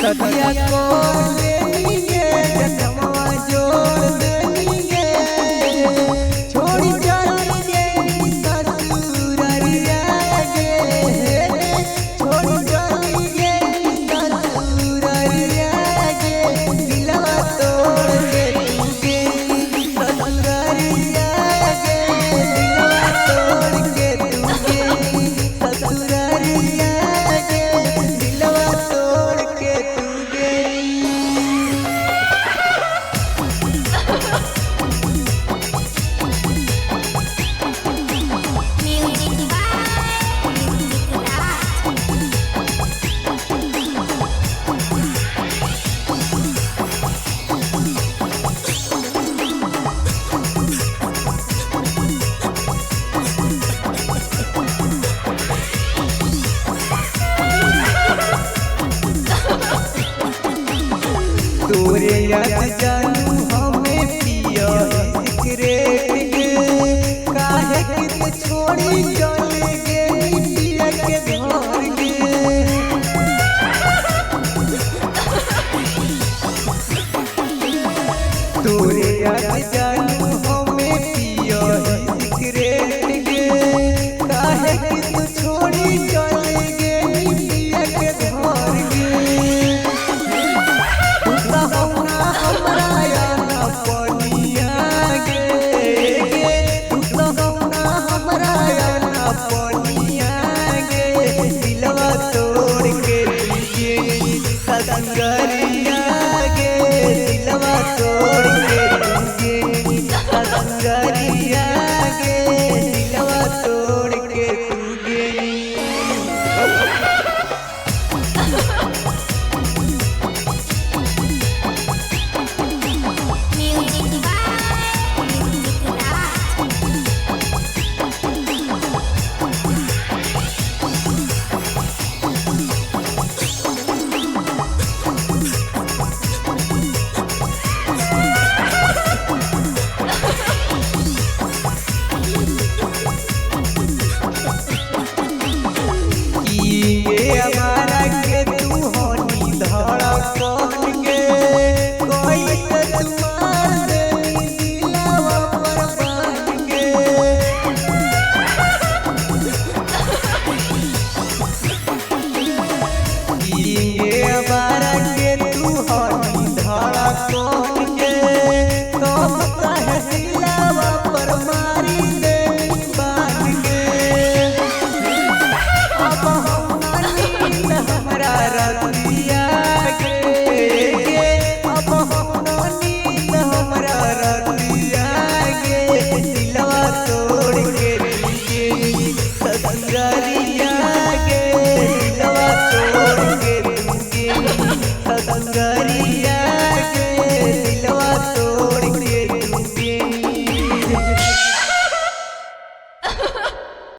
सदिया को देंगे जन्मवा जोड़ देंगे छोड़ी जाएंगे ससुरारिया गे छोड़ी जाएंगे ससुरारिया गे दिलवा तोड़ के तुगे ससुरारिया गे दिलवा तोड़ के तुगे ससुरारिया गे दिलवा तोड़ के तुगे। तोरे याद जानू हमें पिया सिगरेट गे काहे कि छोड़ी चले गे पिया के घर गे तोरे याद जानू हमें पिया सिगरेट गे काहे कि छोड़ी चले गे पिया के घर गे ससुरारिया गे दिलवा तोड़ के तुगे ससुरारिया गे दिलवा तोड़ के तुगे।